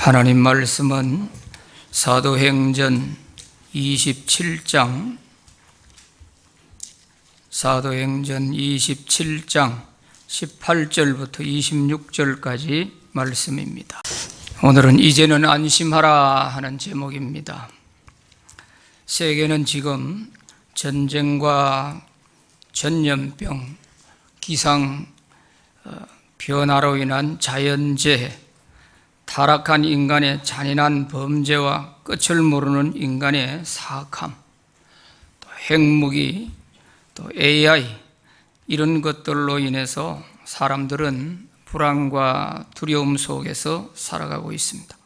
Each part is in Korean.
하나님 말씀은 사도행전 27장 18절부터 26절까지 말씀입니다. 오늘은 이제는 안심하라 하는 제목입니다. 세계는 지금 전쟁과 전염병, 기상 변화로 인한 자연재해, 타락한 인간의 잔인한 범죄와 끝을 모르는 인간의 사악함, 또 핵무기, 또 AI 이런 것들로 인해서 사람들은 불안과 두려움 속에서 살아가고 있습니다.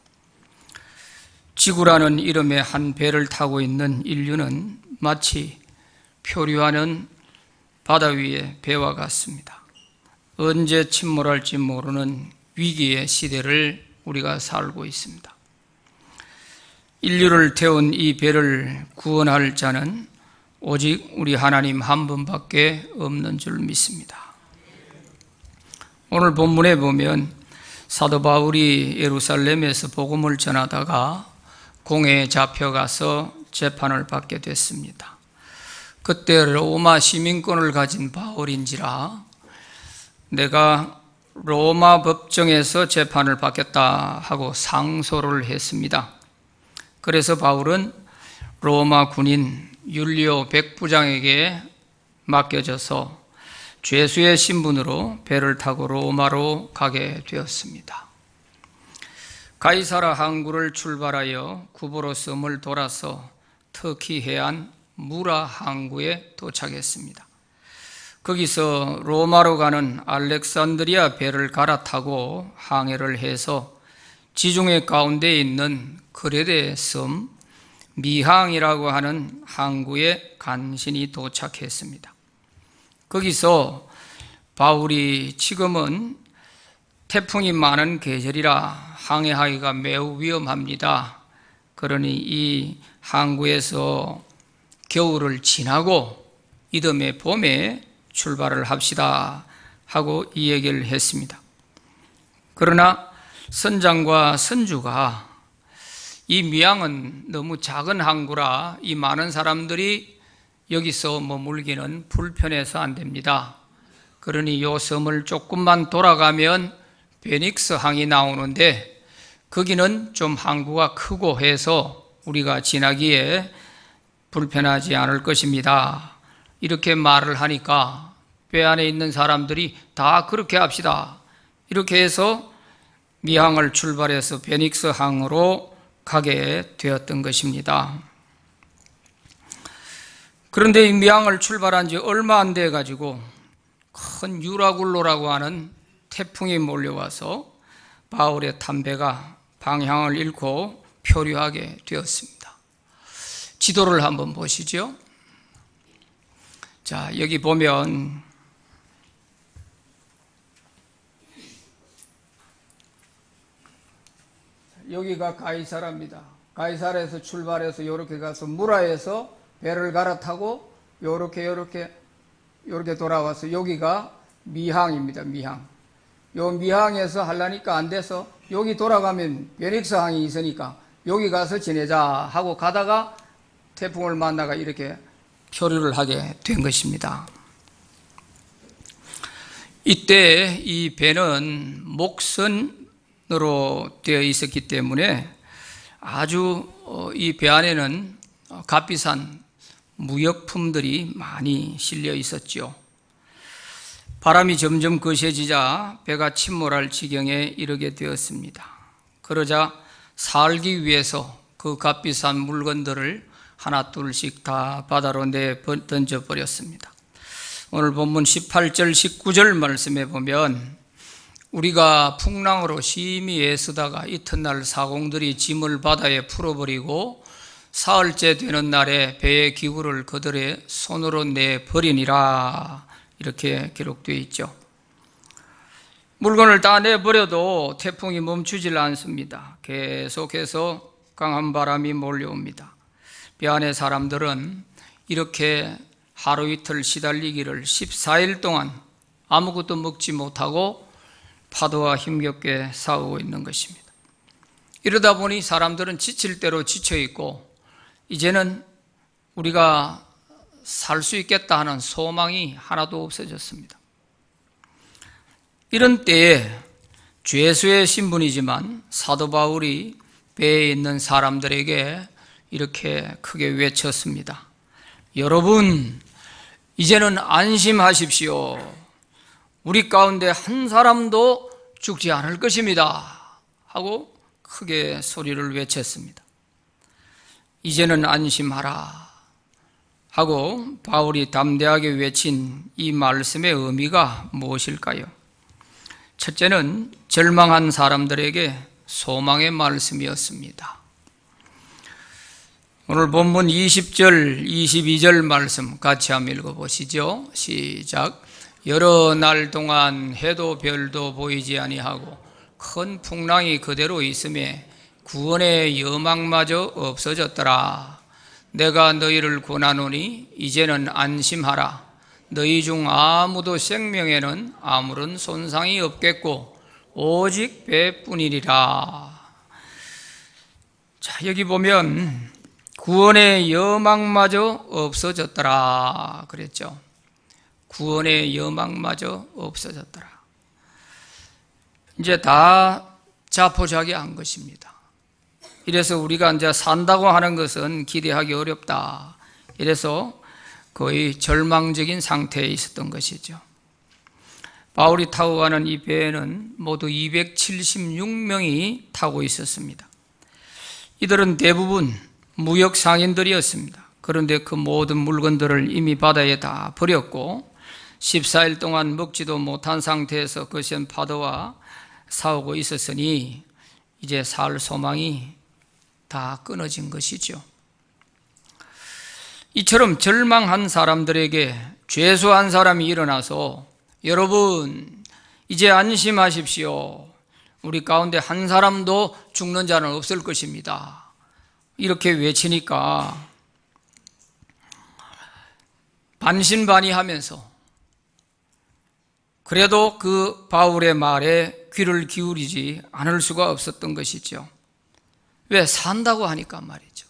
지구라는 이름의 한 배를 타고 있는 인류는 마치 표류하는 바다 위의 배와 같습니다. 언제 침몰할지 모르는 위기의 시대를 우리가 살고 있습니다. 인류를 태운 이 배를 구원할 자는 오직 우리 하나님 한 분밖에 없는 줄 믿습니다. 오늘 본문에 보면 사도 바울이 예루살렘에서 복음을 전하다가 공회에 잡혀가서 재판을 받게 됐습니다. 그때 로마 시민권을 가진 바울인지라 내가 로마 법정에서 재판을 받겠다 하고 상소를 했습니다. 그래서 바울은 로마 군인 율리오 백부장에게 맡겨져서 죄수의 신분으로 배를 타고 로마로 가게 되었습니다. 가이사라 항구를 출발하여 구브로 섬을 돌아서 터키 해안 무라 항구에 도착했습니다. 거기서 로마로 가는 알렉산드리아 배를 갈아타고 항해를 해서 지중해 가운데에 있는 그레데 섬 미항이라고 하는 항구에 간신히 도착했습니다. 거기서 바울이 지금은 태풍이 많은 계절이라 항해하기가 매우 위험합니다. 그러니 이 항구에서 겨울을 지나고 이듬해 봄에 출발을 합시다 하고 이 얘기를 했습니다. 그러나 선장과 선주가 이 미항은 너무 작은 항구라 이 많은 사람들이 여기서 머물기는 불편해서 안 됩니다. 그러니 이 섬을 조금만 돌아가면 베닉스 항이 나오는데 거기는 좀 항구가 크고 해서 우리가 지나기에 불편하지 않을 것입니다. 이렇게 말을 하니까 배 안에 있는 사람들이 다 그렇게 합시다. 이렇게 해서 미항을 출발해서 베닉스 항으로 가게 되었던 것입니다. 그런데 이 미항을 출발한 지 얼마 안 돼 가지고 큰 유라굴로라고 하는 태풍이 몰려와서 바울의 탄배가 방향을 잃고 표류하게 되었습니다. 지도를 한번 보시죠. 자, 여기 보면 여기가 가이사라입니다. 가이사라에서 출발해서 이렇게 가서 무라에서 배를 갈아타고 이렇게 돌아와서 여기가 미항입니다. 미항. 요 미항에서 하려니까 안 돼서 여기 돌아가면 베닉스 항이 있으니까 여기 가서 지내자 하고 가다가 태풍을 만나가 이렇게 표류를 하게 된 것입니다. 이때 이 배는 목선으로 되어 있었기 때문에 아주 이 배 안에는 값비싼 무역품들이 많이 실려 있었죠. 바람이 점점 거세지자 배가 침몰할 지경에 이르게 되었습니다. 그러자 살기 위해서 그 값비싼 물건들을 하나 둘씩 다 바다로 던져버렸습니다. 오늘 본문 18절 19절 말씀에 보면 우리가 풍랑으로 심히 애쓰다가 이튿날 사공들이 짐을 바다에 풀어버리고 사흘째 되는 날에 배의 기구를 그들의 손으로 내버리니라 이렇게 기록되어 있죠. 물건을 다 내버려도 태풍이 멈추질 않습니다. 계속해서 강한 바람이 몰려옵니다. 배 안의 사람들은 이렇게 하루 이틀 시달리기를 14일 동안 아무것도 먹지 못하고 파도와 힘겹게 싸우고 있는 것입니다. 이러다 보니 사람들은 지칠 대로 지쳐 있고 이제는 우리가 살 수 있겠다 하는 소망이 하나도 없어졌습니다. 이런 때에 죄수의 신분이지만 사도 바울이 배에 있는 사람들에게 이렇게 크게 외쳤습니다. 여러분, 이제는 안심하십시오. 우리 가운데 한 사람도 죽지 않을 것입니다. 하고 크게 소리를 외쳤습니다. 이제는 안심하라 하고 바울이 담대하게 외친 이 말씀의 의미가 무엇일까요? 첫째는 절망한 사람들에게 소망의 말씀이었습니다. 오늘 본문 20절, 22절 말씀 같이 한번 읽어보시죠. 시작. 여러 날 동안 해도 별도 보이지 아니하고 큰 풍랑이 그대로 있음에 구원의 여망마저 없어졌더라. 내가 너희를 권하노니 이제는 안심하라. 너희 중 아무도 생명에는 아무런 손상이 없겠고 오직 배뿐이리라. 자, 여기 보면 구원의 여망마저 없어졌더라 그랬죠. 구원의 여망마저 없어졌더라. 이제 다 자포자기한 것입니다. 이래서 우리가 이제 산다고 하는 것은 기대하기 어렵다. 이래서 거의 절망적인 상태에 있었던 것이죠. 바울이 타고 가는 이 배에는 모두 276명이 타고 있었습니다. 이들은 대부분 무역 상인들이었습니다. 그런데 그 모든 물건들을 이미 바다에 다 버렸고 14일 동안 먹지도 못한 상태에서 거센 파도와 싸우고 있었으니 이제 살 소망이 다 끊어진 것이죠. 이처럼 절망한 사람들에게 죄수 한 사람이 일어나서 여러분 이제 안심하십시오. 우리 가운데 한 사람도 죽는 자는 없을 것입니다. 이렇게 외치니까 반신반의하면서 그래도 그 바울의 말에 귀를 기울이지 않을 수가 없었던 것이죠. 왜? 산다고 하니까 말이죠.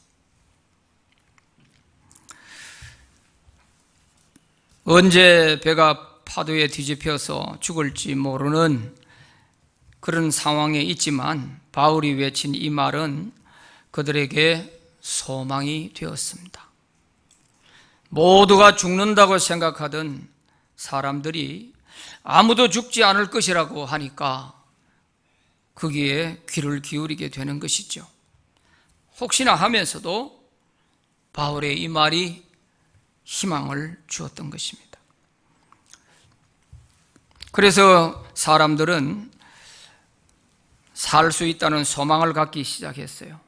언제 배가 파도에 뒤집혀서 죽을지 모르는 그런 상황에 있지만 바울이 외친 이 말은 그들에게 소망이 되었습니다. 모두가 죽는다고 생각하던 사람들이 아무도 죽지 않을 것이라고 하니까 거기에 귀를 기울이게 되는 것이죠. 혹시나 하면서도 바울의 이 말이 희망을 주었던 것입니다. 그래서 사람들은 살 수 있다는 소망을 갖기 시작했어요.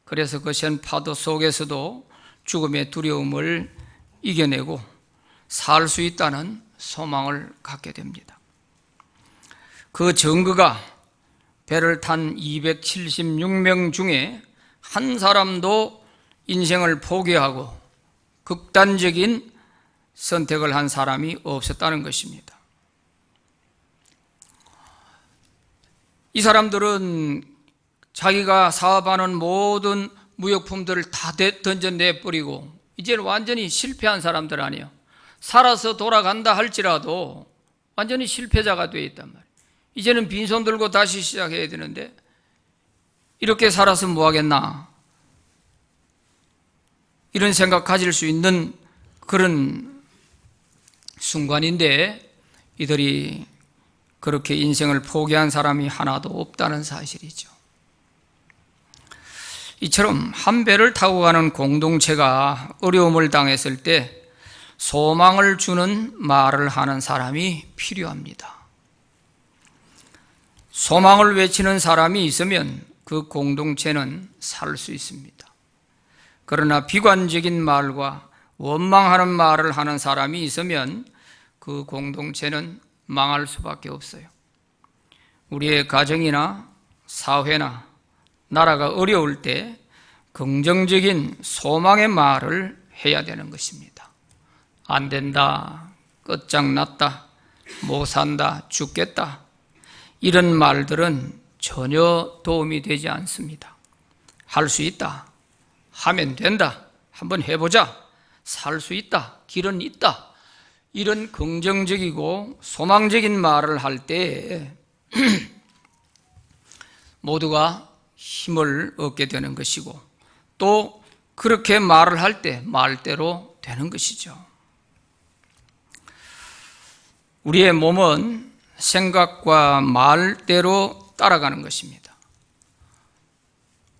그래서 거센 파도 속에서도 죽음의 두려움을 이겨내고 살 수 있다는 소망을 갖게 됩니다. 그 증거가 배를 탄 276명 중에 한 사람도 인생을 포기하고 극단적인 선택을 한 사람이 없었다는 것입니다. 이 사람들은 자기가 사업하는 모든 무역품들을 다 던져내버리고 이제는 완전히 실패한 사람들 아니에요. 살아서 돌아간다 할지라도 완전히 실패자가 되어 있단 말이에요. 이제는 빈손 들고 다시 시작해야 되는데 이렇게 살아서 뭐 하겠나, 이런 생각 가질 수 있는 그런 순간인데 이들이 그렇게 인생을 포기한 사람이 하나도 없다는 사실이죠. 이처럼 한 배를 타고 가는 공동체가 어려움을 당했을 때 소망을 주는 말을 하는 사람이 필요합니다. 소망을 외치는 사람이 있으면 그 공동체는 살 수 있습니다. 그러나 비관적인 말과 원망하는 말을 하는 사람이 있으면 그 공동체는 망할 수밖에 없어요. 우리의 가정이나 사회나 나라가 어려울 때 긍정적인 소망의 말을 해야 되는 것입니다. 안 된다, 끝장났다, 못 산다, 죽겠다, 이런 말들은 전혀 도움이 되지 않습니다. 할 수 있다, 하면 된다, 한번 해보자, 살 수 있다, 길은 있다, 이런 긍정적이고 소망적인 말을 할 때 모두가 힘을 얻게 되는 것이고, 또 그렇게 말을 할 때 말대로 되는 것이죠. 우리의 몸은 생각과 말대로 따라가는 것입니다.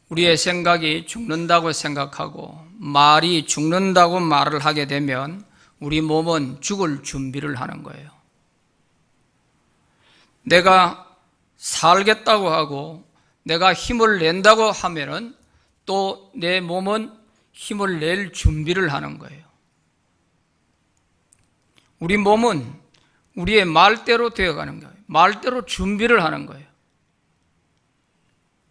우리의 생각이 죽는다고 생각하고 말이 죽는다고 말을 하게 되면 우리 몸은 죽을 준비를 하는 거예요. 내가 살겠다고 하고 내가 힘을 낸다고 하면은 또 내 몸은 힘을 낼 준비를 하는 거예요. 우리 몸은 우리의 말대로 되어가는 거예요. 말대로 준비를 하는 거예요.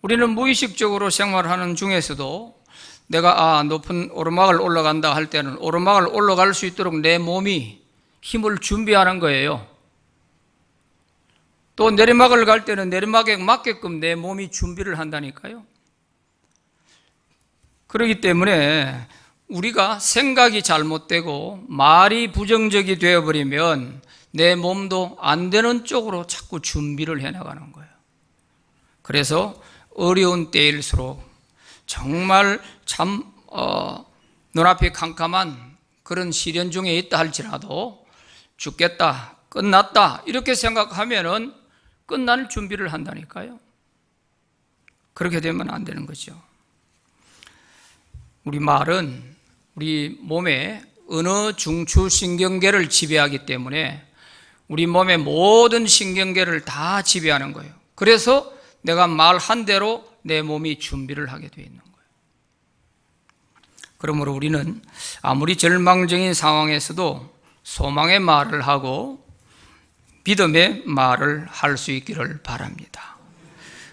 우리는 무의식적으로 생활하는 중에서도 내가 높은 오르막을 올라간다 할 때는 오르막을 올라갈 수 있도록 내 몸이 힘을 준비하는 거예요. 또 내리막을 갈 때는 내리막에 맞게끔 내 몸이 준비를 한다니까요. 그렇기 때문에 우리가 생각이 잘못되고 말이 부정적이 되어버리면 내 몸도 안 되는 쪽으로 자꾸 준비를 해나가는 거예요. 그래서 어려운 때일수록 정말 참 눈앞이 캄캄한 그런 시련 중에 있다 할지라도 죽겠다, 끝났다 이렇게 생각하면은 끝날 준비를 한다니까요. 그렇게 되면 안 되는 거죠. 우리 말은 우리 몸의 어느 중추신경계를 지배하기 때문에 우리 몸의 모든 신경계를 다 지배하는 거예요. 그래서 내가 말한 대로 내 몸이 준비를 하게 되어 있는 거예요. 그러므로 우리는 아무리 절망적인 상황에서도 소망의 말을 하고 믿음의 말을 할 수 있기를 바랍니다.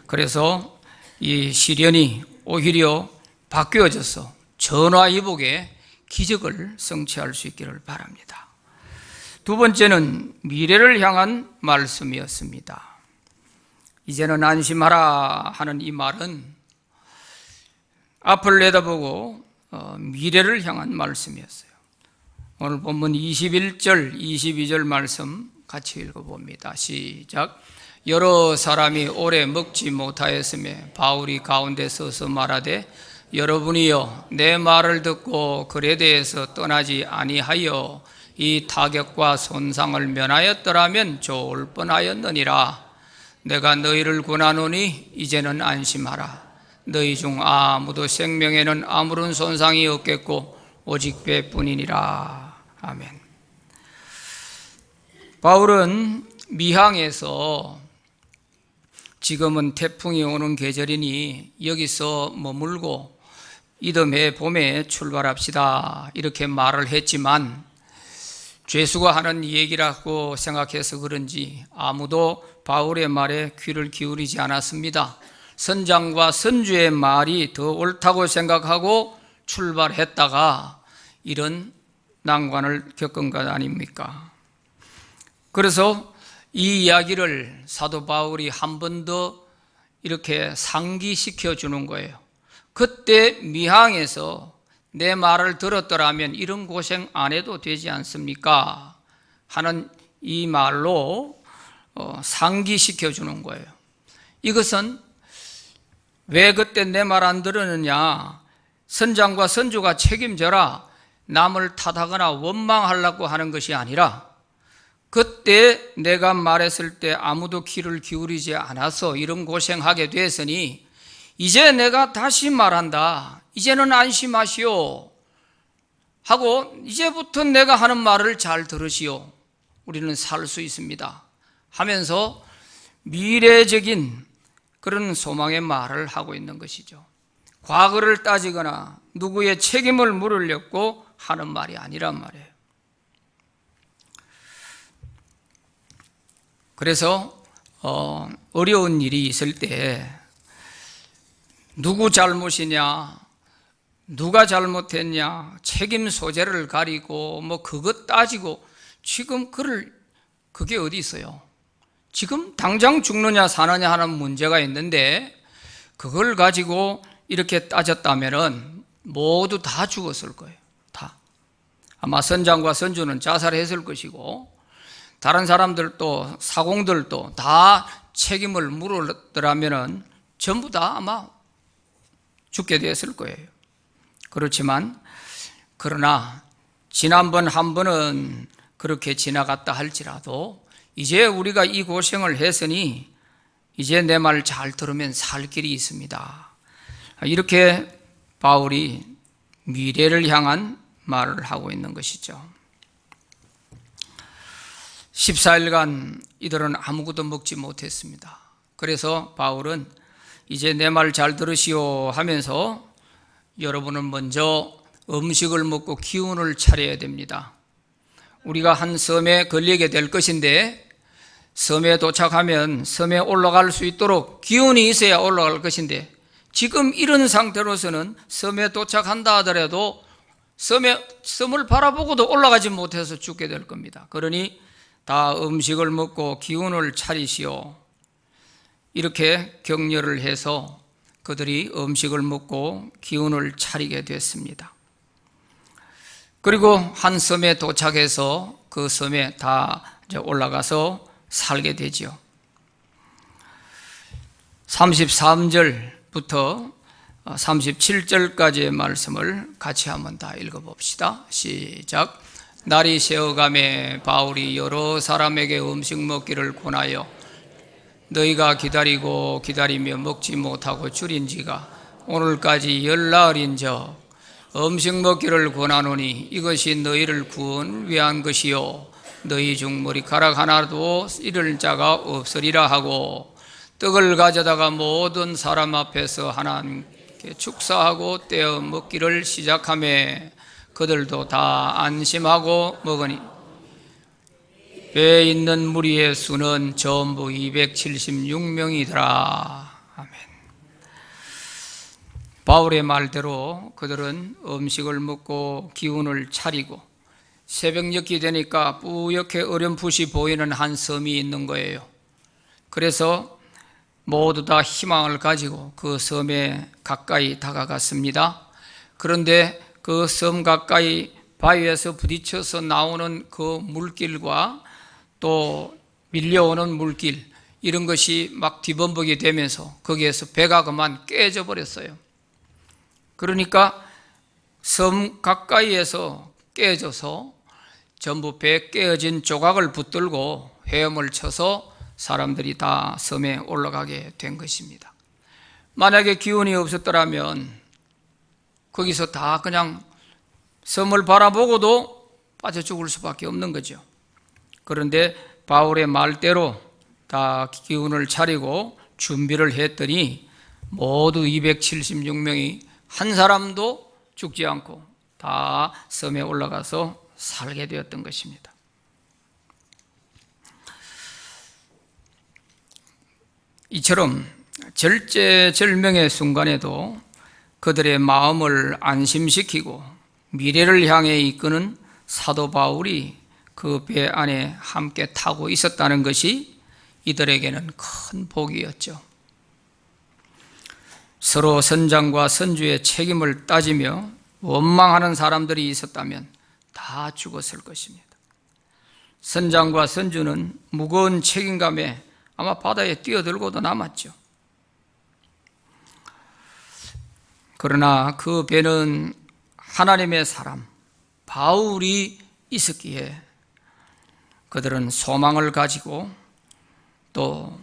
그래서 이 시련이 오히려 바뀌어져서 전화위복의 기적을 성취할 수 있기를 바랍니다. 두 번째는 미래를 향한 말씀이었습니다. 이제는 안심하라 하는 이 말은 앞을 내다보고 미래를 향한 말씀이었어요. 오늘 본문 21절, 22절 말씀 같이 읽어봅니다. 시작. 여러 사람이 오래 먹지 못하였으며 바울이 가운데 서서 말하되 여러분이여 내 말을 듣고 글에 대해서 떠나지 아니하여 이 타격과 손상을 면하였더라면 좋을 뻔하였느니라. 내가 너희를 권하노니 이제는 안심하라. 너희 중 아무도 생명에는 아무런 손상이 없겠고 오직 배뿐이니라. 아멘. 바울은 미항에서 지금은 태풍이 오는 계절이니 여기서 머물고 이듬해 봄에 출발합시다 이렇게 말을 했지만 죄수가 하는 얘기라고 생각해서 그런지 아무도 바울의 말에 귀를 기울이지 않았습니다. 선장과 선주의 말이 더 옳다고 생각하고 출발했다가 이런 난관을 겪은 것 아닙니까? 그래서 이 이야기를 사도 바울이 한 번 더 이렇게 상기시켜 주는 거예요. 그때 미항에서 내 말을 들었더라면 이런 고생 안 해도 되지 않습니까? 하는 이 말로 상기시켜 주는 거예요. 이것은 왜 그때 내 말 안 들었느냐? 선장과 선주가 책임져라. 남을 탓하거나 원망하려고 하는 것이 아니라 그때 내가 말했을 때 아무도 귀를 기울이지 않아서 이런 고생하게 됐으니 이제 내가 다시 말한다. 이제는 안심하시오. 하고 이제부터 내가 하는 말을 잘 들으시오. 우리는 살 수 있습니다. 하면서 미래적인 그런 소망의 말을 하고 있는 것이죠. 과거를 따지거나 누구의 책임을 물으려고 하는 말이 아니란 말이에요. 그래서 어려운 일이 있을 때 누구 잘못이냐, 누가 잘못했냐, 책임 소재를 가리고 뭐 그것 따지고 지금 그게 어디 있어요? 지금 당장 죽느냐 사느냐 하는 문제가 있는데 그걸 가지고 이렇게 따졌다면은 모두 다 죽었을 거예요. 다. 아마 선장과 선주는 자살했을 것이고 다른 사람들도 사공들도 다 책임을 물었더라면은 전부 다 아마 죽게 되었을 거예요. 그렇지만 그러나 지난번 한 번은 그렇게 지나갔다 할지라도 이제 우리가 이 고생을 했으니 이제 내 말 잘 들으면 살 길이 있습니다. 이렇게 바울이 미래를 향한 말을 하고 있는 것이죠. 14일간 이들은 아무것도 먹지 못했습니다. 그래서 바울은 이제 내 말 잘 들으시오 하면서 여러분은 먼저 음식을 먹고 기운을 차려야 됩니다. 우리가 한 섬에 걸리게 될 것인데 섬에 도착하면 섬에 올라갈 수 있도록 기운이 있어야 올라갈 것인데 지금 이런 상태로서는 섬에 도착한다 하더라도 섬을 바라보고도 올라가지 못해서 죽게 될 겁니다. 그러니 다 음식을 먹고 기운을 차리시오. 이렇게 격려를 해서 그들이 음식을 먹고 기운을 차리게 됐습니다. 그리고 한 섬에 도착해서 그 섬에 다 올라가서 살게 되죠. 33절부터 37절까지의 말씀을 같이 한번 다 읽어봅시다. 시작. 날이 새어가매 바울이 여러 사람에게 음식 먹기를 권하여 너희가 기다리고 기다리며 먹지 못하고 줄인 지가 오늘까지 열나흘인즉 음식 먹기를 권하노니 이것이 너희를 구원 위한 것이요 너희 중 머리카락 하나도 잃을 자가 없으리라 하고 떡을 가져다가 모든 사람 앞에서 하나님께 축사하고 떼어 먹기를 시작하매 그들도 다 안심하고 먹으니 배에 있는 무리의 수는 전부 276명이더라. 아멘. 바울의 말대로 그들은 음식을 먹고 기운을 차리고 새벽녘이 되니까 뿌옇게 어렴풋이 보이는 한 섬이 있는 거예요. 그래서 모두 다 희망을 가지고 그 섬에 가까이 다가갔습니다. 그런데 그 섬 가까이 바위에서 부딪혀서 나오는 그 물길과 또 밀려오는 물길 이런 것이 막 뒤범벅이 되면서 거기에서 배가 그만 깨져 버렸어요. 그러니까 섬 가까이에서 깨져서 전부 배에 깨어진 조각을 붙들고 헤엄을 쳐서 사람들이 다 섬에 올라가게 된 것입니다. 만약에 기운이 없었더라면 거기서 다 그냥 섬을 바라보고도 빠져 죽을 수밖에 없는 거죠. 그런데 바울의 말대로 다 기운을 차리고 준비를 했더니 모두 276명이 한 사람도 죽지 않고 다 섬에 올라가서 살게 되었던 것입니다. 이처럼 절제절명의 순간에도 그들의 마음을 안심시키고 미래를 향해 이끄는 사도 바울이 그 배 안에 함께 타고 있었다는 것이 이들에게는 큰 복이었죠. 서로 선장과 선주의 책임을 따지며 원망하는 사람들이 있었다면 다 죽었을 것입니다. 선장과 선주는 무거운 책임감에 아마 바다에 뛰어들고도 남았죠. 그러나 그 배는 하나님의 사람 바울이 있었기에 그들은 소망을 가지고 또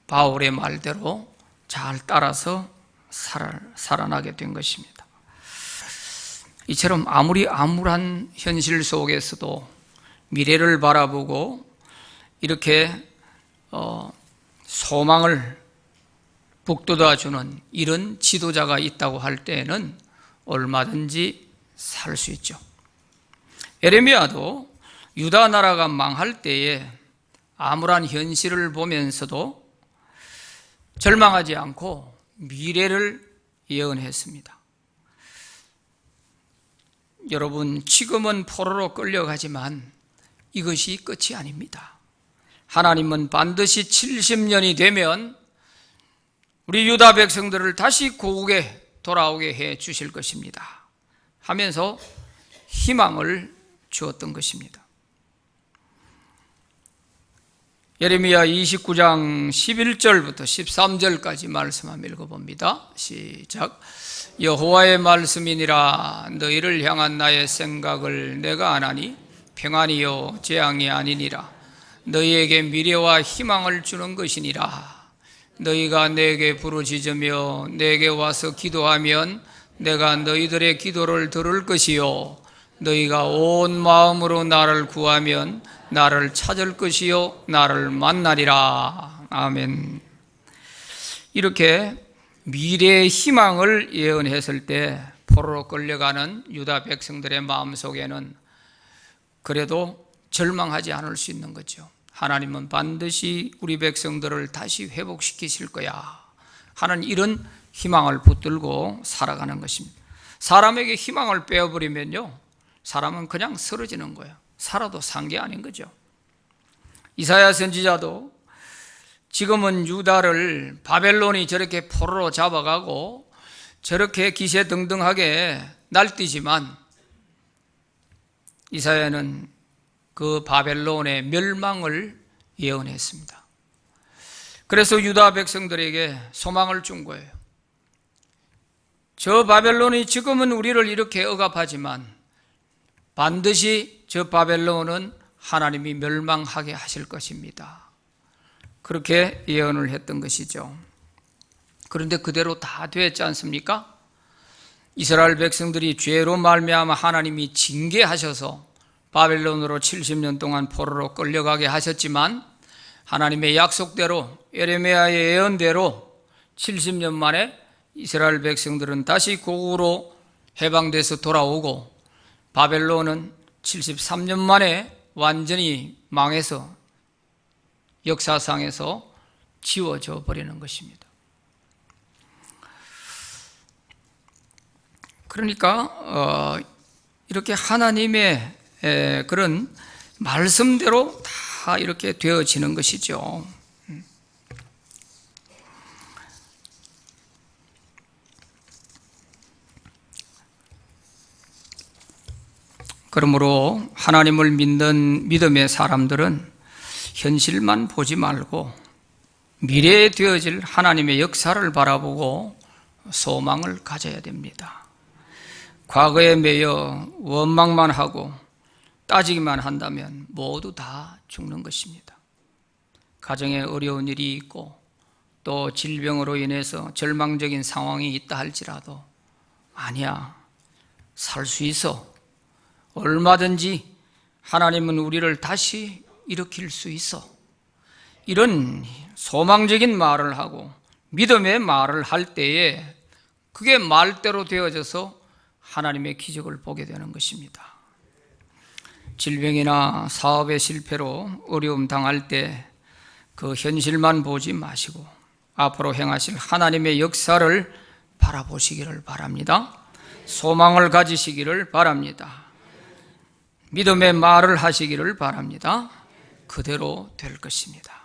바울의 말대로 잘 따라서 살아나게 된 것입니다. 이처럼 아무리 암울한 현실 속에서도 미래를 바라보고 이렇게 소망을 북돋아주는 이런 지도자가 있다고 할 때에는 얼마든지 살 수 있죠. 에레미야도 유다 나라가 망할 때에 암울한 현실을 보면서도 절망하지 않고 미래를 예언했습니다. 여러분, 지금은 포로로 끌려가지만 이것이 끝이 아닙니다. 하나님은 반드시 70년이 되면 우리 유다 백성들을 다시 고국에 돌아오게 해 주실 것입니다 하면서 희망을 주었던 것입니다. 예레미야 29장 11절부터 13절까지 말씀 한번 읽어봅니다. 시작. 여호와의 말씀이니라. 너희를 향한 나의 생각을 내가 아나니 평안이요 재앙이 아니니라. 너희에게 미래와 희망을 주는 것이니라. 너희가 내게 부르짖으며 내게 와서 기도하면 내가 너희들의 기도를 들을 것이요 너희가 온 마음으로 나를 구하면 나를 찾을 것이요 나를 만나리라. 아멘. 이렇게 미래의 희망을 예언했을 때 포로로 끌려가는 유다 백성들의 마음속에는 그래도 절망하지 않을 수 있는 거죠. 하나님은 반드시 우리 백성들을 다시 회복시키실 거야 하는 이런 희망을 붙들고 살아가는 것입니다. 사람에게 희망을 빼어버리면요 사람은 그냥 쓰러지는 거예요. 살아도 산 게 아닌 거죠. 이사야 선지자도 지금은 유다를 바벨론이 저렇게 포로로 잡아가고 저렇게 기세등등하게 날뛰지만 이사야는 그 바벨론의 멸망을 예언했습니다. 그래서 유다 백성들에게 소망을 준 거예요. 저 바벨론이 지금은 우리를 이렇게 억압하지만 반드시 저 바벨론은 하나님이 멸망하게 하실 것입니다. 그렇게 예언을 했던 것이죠. 그런데 그대로 다 됐지 않습니까? 이스라엘 백성들이 죄로 말미암아 하나님이 징계하셔서 바벨론으로 70년 동안 포로로 끌려가게 하셨지만 하나님의 약속대로 예레미야의 예언대로 70년 만에 이스라엘 백성들은 다시 고국으로 해방돼서 돌아오고 바벨론은 73년 만에 완전히 망해서 역사상에서 지워져 버리는 것입니다. 그러니까 이렇게 하나님의 그런 말씀대로 다 이렇게 되어지는 것이죠. 그러므로 하나님을 믿는 믿음의 사람들은 현실만 보지 말고 미래에 되어질 하나님의 역사를 바라보고 소망을 가져야 됩니다. 과거에 매여 원망만 하고 따지기만 한다면 모두 다 죽는 것입니다. 가정에 어려운 일이 있고 또 질병으로 인해서 절망적인 상황이 있다 할지라도 아니야, 살 수 있어. 얼마든지 하나님은 우리를 다시 일으킬 수 있어. 이런 소망적인 말을 하고 믿음의 말을 할 때에 그게 말대로 되어져서 하나님의 기적을 보게 되는 것입니다. 질병이나 사업의 실패로 어려움 당할 때 그 현실만 보지 마시고 앞으로 행하실 하나님의 역사를 바라보시기를 바랍니다. 소망을 가지시기를 바랍니다. 믿음의 말을 하시기를 바랍니다. 그대로 될 것입니다.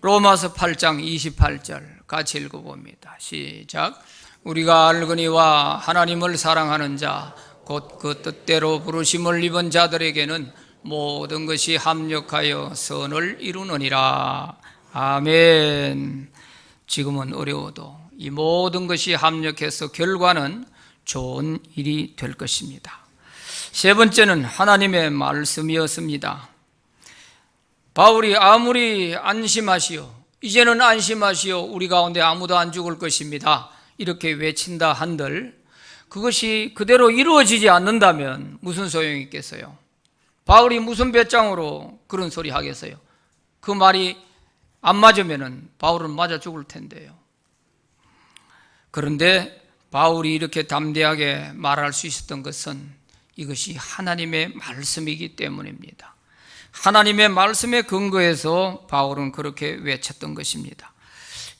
로마서 8장 28절 같이 읽어봅니다. 시작. 우리가 알거니와 하나님을 사랑하는 자 곧 그 뜻대로 부르심을 입은 자들에게는 모든 것이 합력하여 선을 이루느니라. 아멘. 지금은 어려워도 이 모든 것이 합력해서 결과는 좋은 일이 될 것입니다. 세 번째는 하나님의 말씀이었습니다. 바울이 아무리 안심하시오, 이제는 안심하시오, 우리 가운데 아무도 안 죽을 것입니다, 이렇게 외친다 한들 그것이 그대로 이루어지지 않는다면 무슨 소용이 있겠어요? 바울이 무슨 배짱으로 그런 소리 하겠어요? 그 말이 안 맞으면 바울은 맞아 죽을 텐데요. 그런데 바울이 이렇게 담대하게 말할 수 있었던 것은 이것이 하나님의 말씀이기 때문입니다. 하나님의 말씀에 근거해서 바울은 그렇게 외쳤던 것입니다.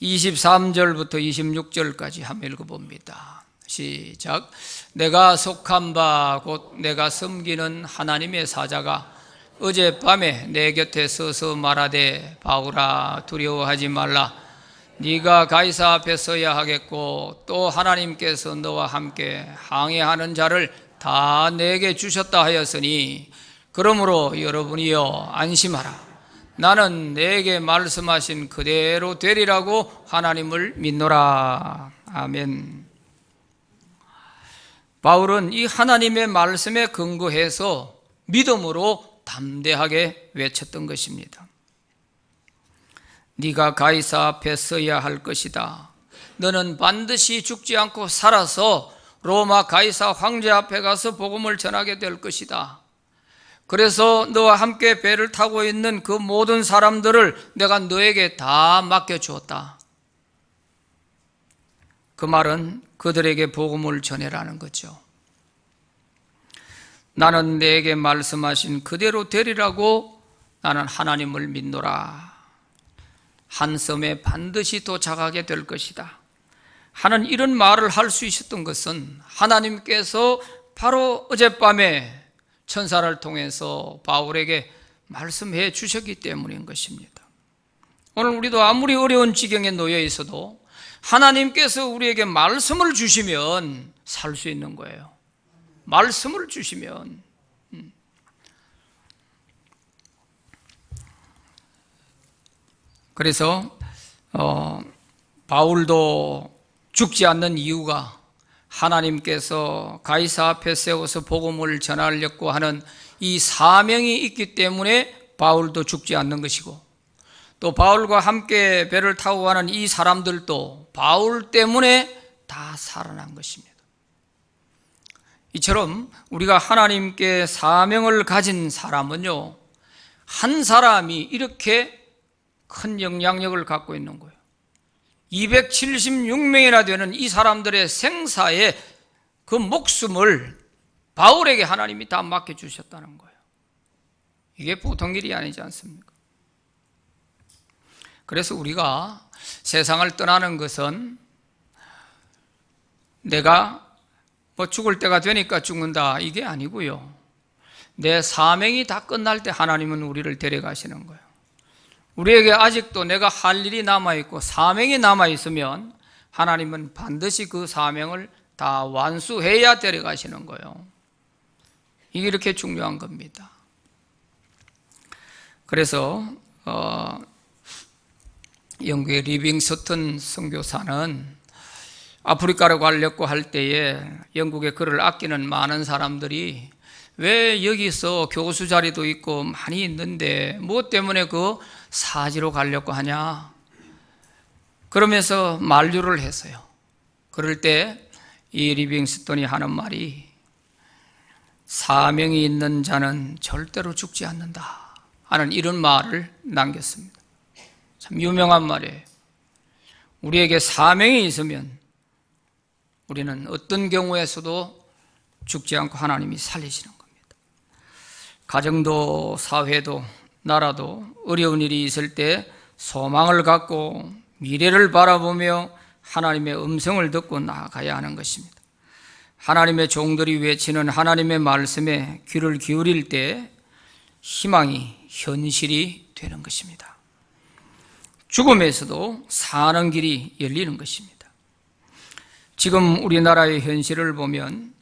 23절부터 26절까지 한번 읽어봅니다. 시작. 내가 속한 바 곧 내가 섬기는 하나님의 사자가 어젯밤에 내 곁에 서서 말하되 바울아 두려워하지 말라. 네가 가이사 앞에 서야 하겠고 또 하나님께서 너와 함께 항해하는 자를 다 내게 주셨다 하였으니 그러므로 여러분이여 안심하라. 나는 내게 말씀하신 그대로 되리라고 하나님을 믿노라. 아멘. 바울은 이 하나님의 말씀에 근거해서 믿음으로 담대하게 외쳤던 것입니다. 네가 가이사 앞에 서야 할 것이다. 너는 반드시 죽지 않고 살아서 로마 가이사 황제 앞에 가서 복음을 전하게 될 것이다. 그래서 너와 함께 배를 타고 있는 그 모든 사람들을 내가 너에게 다 맡겨주었다. 그 말은 그들에게 복음을 전해라는 거죠. 나는 내게 말씀하신 그대로 되리라고 나는 하나님을 믿노라. 한 섬에 반드시 도착하게 될 것이다. 하는 이런 말을 할 수 있었던 것은 하나님께서 바로 어젯밤에 천사를 통해서 바울에게 말씀해 주셨기 때문인 것입니다. 오늘 우리도 아무리 어려운 지경에 놓여 있어도 하나님께서 우리에게 말씀을 주시면 살 수 있는 거예요. 말씀을 주시면. 그래서 바울도 죽지 않는 이유가 하나님께서 가이사 앞에 세워서 복음을 전하려고 하는 이 사명이 있기 때문에 바울도 죽지 않는 것이고, 또 바울과 함께 배를 타고 가는 이 사람들도 바울 때문에 다 살아난 것입니다. 이처럼 우리가 하나님께 사명을 가진 사람은요, 한 사람이 이렇게 큰 영향력을 갖고 있는 거예요. 276명이나 되는 이 사람들의 생사의 그 목숨을 바울에게 하나님이 다 맡겨주셨다는 거예요. 이게 보통 일이 아니지 않습니까? 그래서 우리가 세상을 떠나는 것은 내가 죽을 때가 되니까 죽는다, 이게 아니고요. 내 사명이 다 끝날 때 하나님은 우리를 데려가시는 거예요. 우리에게 아직도 내가 할 일이 남아있고 사명이 남아있으면 하나님은 반드시 그 사명을 다 완수해야 데려가시는 거예요. 이게 이렇게 중요한 겁니다. 그래서 영국의 리빙스턴 선교사는 아프리카로 가려고 할 때에 영국의 그를 아끼는 많은 사람들이 왜 여기서 교수 자리도 있고 많이 있는데 무엇 때문에 그 사지로 가려고 하냐, 그러면서 만류를 했어요. 그럴 때 이 리빙스턴이 하는 말이 사명이 있는 자는 절대로 죽지 않는다 하는 이런 말을 남겼습니다. 참 유명한 말이에요. 우리에게 사명이 있으면 우리는 어떤 경우에서도 죽지 않고 하나님이 살리시는 겁니다. 가정도 사회도 나라도 어려운 일이 있을 때 소망을 갖고 미래를 바라보며 하나님의 음성을 듣고 나아가야 하는 것입니다. 하나님의 종들이 외치는 하나님의 말씀에 귀를 기울일 때 희망이 현실이 되는 것입니다. 죽음에서도 사는 길이 열리는 것입니다. 지금 우리나라의 현실을 보면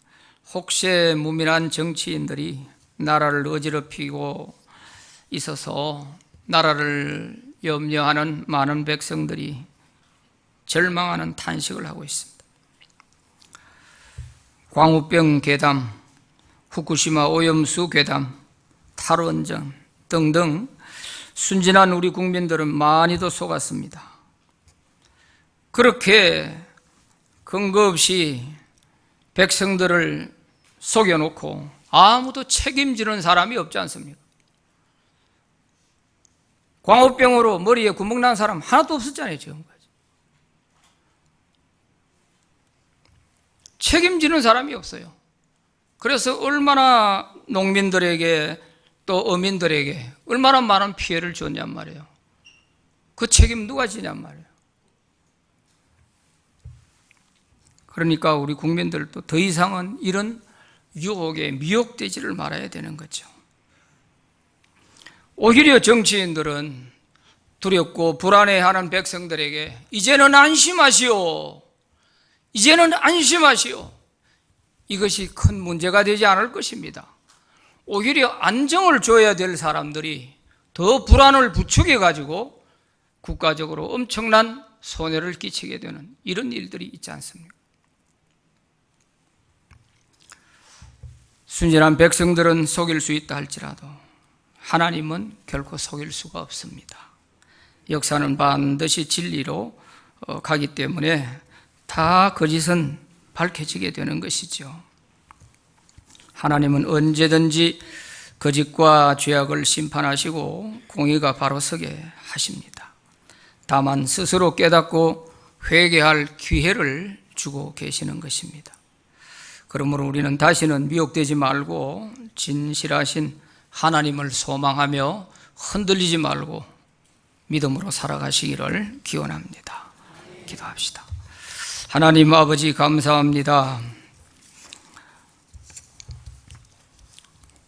혹세무민한 정치인들이 나라를 어지럽히고 있어서 나라를 염려하는 많은 백성들이 절망하는 탄식을 하고 있습니다. 광우병 괴담, 후쿠시마 오염수 괴담, 탈원전 등등 순진한 우리 국민들은 많이도 속았습니다. 그렇게 근거 없이 백성들을 속여놓고 아무도 책임지는 사람이 없지 않습니까? 광우병으로 머리에 구멍 난 사람 하나도 없었잖아요, 지금까지. 책임지는 사람이 없어요. 그래서 얼마나 농민들에게 또 어민들에게 얼마나 많은 피해를 줬냔 말이에요. 그 책임 누가 지냔 말이에요. 그러니까 우리 국민들도 더 이상은 이런 유혹에 미혹되지를 말아야 되는 거죠. 오히려 정치인들은 두렵고 불안해하는 백성들에게 이제는 안심하시오. 이제는 안심하시오. 이것이 큰 문제가 되지 않을 것입니다. 오히려 안정을 줘야 될 사람들이 더 불안을 부추겨 가지고 국가적으로 엄청난 손해를 끼치게 되는 이런 일들이 있지 않습니까? 순진한 백성들은 속일 수 있다 할지라도 하나님은 결코 속일 수가 없습니다. 역사는 반드시 진리로 가기 때문에 다 거짓은 밝혀지게 되는 것이죠. 하나님은 언제든지 거짓과 죄악을 심판하시고 공의가 바로 서게 하십니다. 다만 스스로 깨닫고 회개할 기회를 주고 계시는 것입니다. 그러므로 우리는 다시는 미혹되지 말고 진실하신 하나님을 소망하며 흔들리지 말고 믿음으로 살아가시기를 기원합니다. 기도합시다. 하나님 아버지 감사합니다.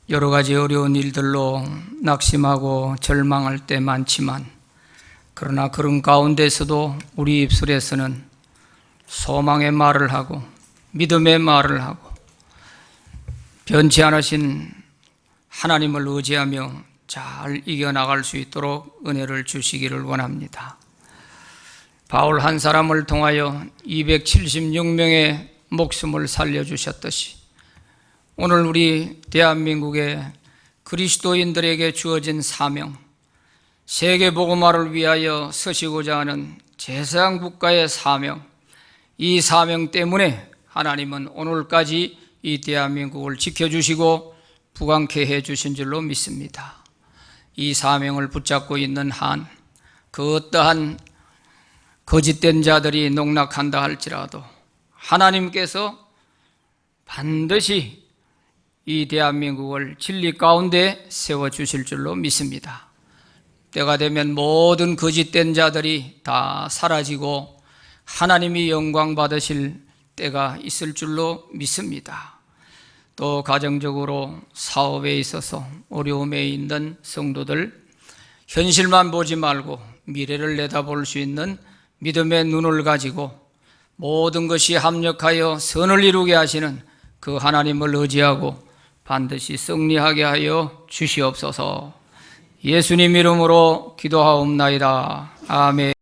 여러 가지 어려운 일들로 낙심하고 절망할 때 많지만 그러나 그런 가운데서도 우리 입술에서는 소망의 말을 하고 믿음의 말을 하고 변치 않으신 하나님을 의지하며 잘 이겨나갈 수 있도록 은혜를 주시기를 원합니다. 바울 한 사람을 통하여 276명의 목숨을 살려주셨듯이 오늘 우리 대한민국의 그리스도인들에게 주어진 사명, 세계복음화를 위하여 서시고자 하는 제사장국가의 사명, 이 사명 때문에 하나님은 오늘까지 이 대한민국을 지켜주시고 부강케 해주신 줄로 믿습니다. 이 사명을 붙잡고 있는 한 그 어떠한 거짓된 자들이 농락한다 할지라도 하나님께서 반드시 이 대한민국을 진리 가운데 세워주실 줄로 믿습니다. 때가 되면 모든 거짓된 자들이 다 사라지고 하나님이 영광 받으실 때가 있을 줄로 믿습니다. 또 가정적으로 사업에 있어서 어려움에 있는 성도들 현실만 보지 말고 미래를 내다볼 수 있는 믿음의 눈을 가지고 모든 것이 합력하여 선을 이루게 하시는 그 하나님을 의지하고 반드시 승리하게 하여 주시옵소서. 예수님 이름으로 기도하옵나이다. 아멘.